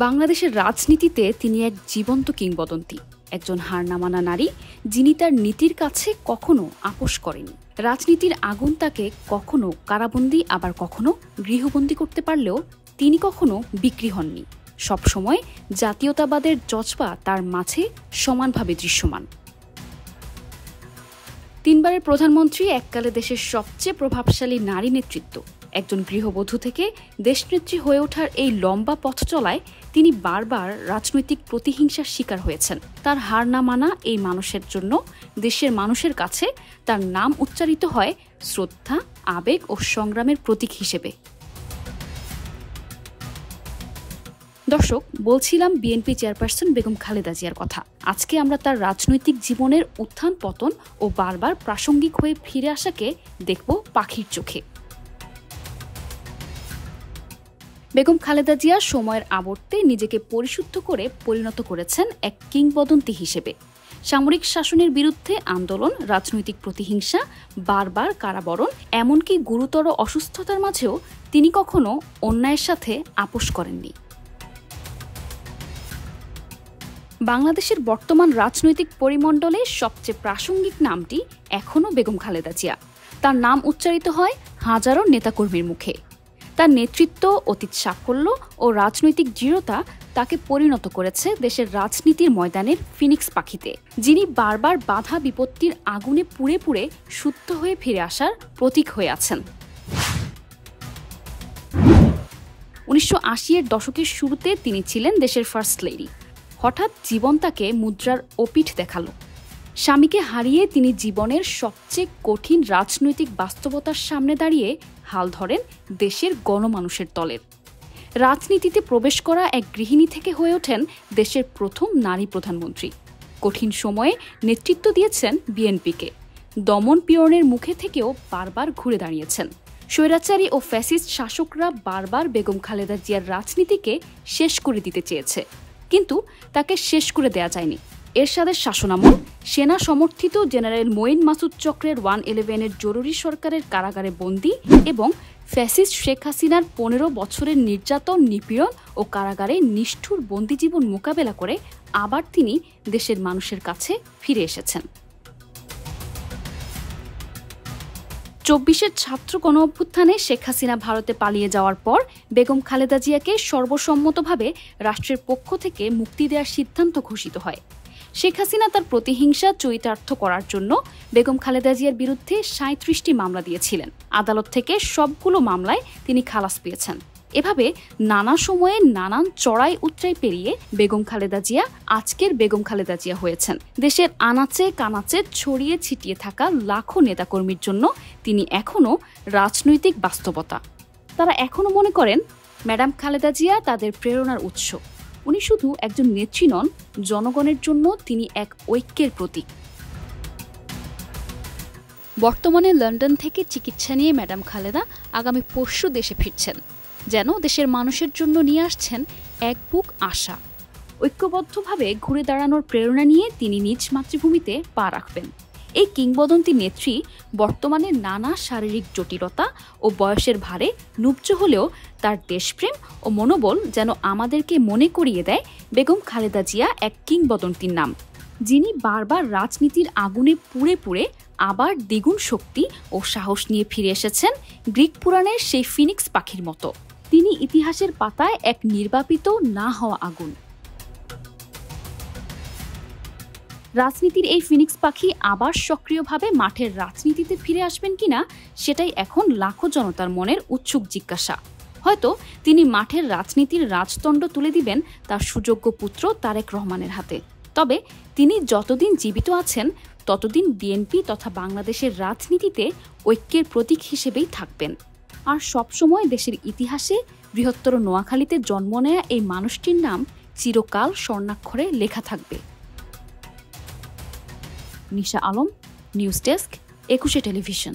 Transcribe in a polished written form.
বাংলাদেশের রাজনীতিতে তিনি এক জীবন্ত কিংবদন্তি, একজন হার না মানা নারী যিনি তার নীতির কাছে কখনো আপোস করেনি। রাজনীতির আগুন তাকে কখনো কারাবন্দী আবার কখনো গৃহবন্দী করতে পারলেও তিনি কখনো বিক্রি হননি। সবসময় জাতীয়তাবাদের জজবা তার মাঝে সমানভাবে দৃশ্যমান। 3 বারের প্রধানমন্ত্রী, এককালে দেশের সবচেয়ে প্রভাবশালী নারী নেতৃত্ব, একজন গৃহবধূ থেকে দেশনেত্রী হয়ে ওঠার এই লম্বা পথ চলায় তিনি বারবার রাজনৈতিক প্রতিহিংসার শিকার হয়েছেন। তার হার না মানা এই মানুষের জন্য দেশের মানুষের কাছে তার নাম উচ্চারিত হয় শ্রদ্ধা, আবেগ ও সংগ্রামের প্রতীক হিসেবে। দর্শক, বলছিলাম বিএনপি চেয়ারপারসন বেগম খালেদা জিয়ার কথা। আজকে আমরা তার রাজনৈতিক জীবনের উত্থান পতন ও বারবার প্রাসঙ্গিক হয়ে ফিরে আসাকে দেখব পাখির চোখে। বেগম খালেদা জিয়া সময়ের আবর্তে নিজেকে পরিশুদ্ধ করে পরিণত করেছেন এক কিংবদন্তি হিসেবে। সামরিক শাসনের বিরুদ্ধে আন্দোলন, রাজনৈতিক প্রতিহিংসা, বারবার কারাবরণ, এমনকি গুরুতর অসুস্থতার মাঝেও তিনি কখনো অন্যায়ের সাথে আপোস করেননি। বাংলাদেশের বর্তমান রাজনৈতিক পরিমণ্ডলে সবচেয়ে প্রাসঙ্গিক নামটি এখনও বেগম খালেদা জিয়া। তার নাম উচ্চারিত হয় হাজারো নেতাকর্মীর মুখে। তার নেতৃত্ব, অতীত সাফল্য ও রাজনৈতিক দৃঢ়তা তাকে পরিণত করেছে দেশের রাজনীতির ময়দানের ফিনিক্স পাখিতে, যিনি বারবার বাধা বিপত্তির আগুনে পুড়ে পুড়ে শুদ্ধ হয়ে ফিরে আসার প্রতীক হয়ে আছেন। 1980-এর দশকের শুরুতে তিনি ছিলেন দেশের ফার্স্ট লেডি। হঠাৎ জীবন তাকে মুদ্রার ওপিঠ দেখালো। স্বামীকে হারিয়ে তিনি জীবনের সবচেয়ে কঠিন রাজনৈতিক বাস্তবতার সামনে দাঁড়িয়ে হাল ধরেন দেশের গণমানুষের দলের। রাজনীতিতে প্রবেশ করা এক গৃহিণী থেকে হয়ে ওঠেন দেশের প্রথম নারী প্রধানমন্ত্রী। কঠিন সময়ে নেতৃত্ব দিয়েছেন বিএনপিকে। দমন পীড়নের মুখে থেকেও বারবার ঘুরে দাঁড়িয়েছেন। স্বৈরাচারী ও ফ্যাসিস্ট শাসকরা বারবার বেগম খালেদা জিয়ার রাজনীতিকে শেষ করে দিতে চেয়েছে, কিন্তু তাকে শেষ করে দেয়া যায়নি। এরশাদের শাসনামল, সেনা সমর্থিত জেনারেল মঈন মাসুদ চক্রের 111-এর জরুরি সরকারের কারাগারে বন্দী এবং ফ্যাসিস্ট শেখ হাসিনার 15 বছরের নির্যাতন, নিপীড়ন ও কারাগারে নিষ্ঠুর বন্দীজীবন মোকাবেলা করে আবার তিনি দেশের মানুষের কাছে ফিরে এসেছেন। 24-এর ছাত্র গণঅভ্যুত্থানে শেখ হাসিনা ভারতে পালিয়ে যাওয়ার পর বেগম খালেদা জিয়াকে সর্বসম্মতভাবে রাষ্ট্রের পক্ষ থেকে মুক্তি দেওয়ার সিদ্ধান্ত ঘোষিত হয়। শেখ হাসিনা তার প্রতিহিংসা চরিতার্থ করার জন্য বেগম খালেদা জিয়ার বিরুদ্ধে 37টি মামলা দিয়েছিলেন। আদালত থেকে সবগুলো মামলায় তিনি খালাস পেয়েছেন। এভাবে নানা সময়ে নানান চড়াই উতরাই পেরিয়ে বেগম খালেদা জিয়া আজকের বেগম খালেদা জিয়া হয়েছেন। দেশের আনাচে কানাচে ছড়িয়ে ছিটিয়ে থাকা লাখো নেতাকর্মীর জন্য তিনি এখনও রাজনৈতিক বাস্তবতা। তারা এখনও মনে করেন ম্যাডাম খালেদা জিয়া তাদের প্রেরণার উৎস। উনি শুধু একজন নেত্রী নন, জনগণের জন্য তিনি এক ঐক্যের প্রতীক। বর্তমানে লন্ডন থেকে চিকিৎসা নিয়ে ম্যাডাম খালেদা আগামী পরশু দেশে ফিরছেন, যেন দেশের মানুষের জন্য নিয়ে আসছেন এক বুক আশা। ঐক্যবদ্ধভাবে ঘুরে দাঁড়ানোর প্রেরণা নিয়ে তিনি নিজ মাতৃভূমিতে পা রাখবেন। এই কিংবদন্তি নেত্রী বর্তমানে নানা শারীরিক জটিলতা ও বয়সের ভারে নুব্জ হলেও তার দেশপ্রেম ও মনোবল যেন আমাদেরকে মনে করিয়ে দেয় বেগম খালেদা জিয়া এক কিংবদন্তির নাম, যিনি বারবার রাজনীতির আগুনে পুড়ে পুড়ে আবার দ্বিগুণ শক্তি ও সাহস নিয়ে ফিরে এসেছেন গ্রিক পুরাণের সেই ফিনিক্স পাখির মতো। তিনি ইতিহাসের পাতায় এক নির্বাপিত না হওয়া আগুন। রাজনীতির এই ফিনিক্স পাখি আবার সক্রিয়ভাবে মাঠের রাজনীতিতে ফিরে আসবেন কিনা সেটাই এখন লাখো জনতার মনের উৎসুক জিজ্ঞাসা। হয়তো তিনি মাঠের রাজনীতির রাজদণ্ড তুলে দিবেন তার সুযোগ্য পুত্র তারেক রহমানের হাতে। তবে তিনি যতদিন জীবিত আছেন ততদিন বিএনপি তথা বাংলাদেশের রাজনীতিতে ঐক্যের প্রতীক হিসেবেই থাকবেন। আর সবসময় দেশের ইতিহাসে বৃহত্তর নোয়াখালীতে জন্ম নেয়া এই মানুষটির নাম চিরকাল স্বর্ণাক্ষরে লেখা থাকবে। নিশা আলম, নিউজ ডেস্ক, 21 টেলিভিশন।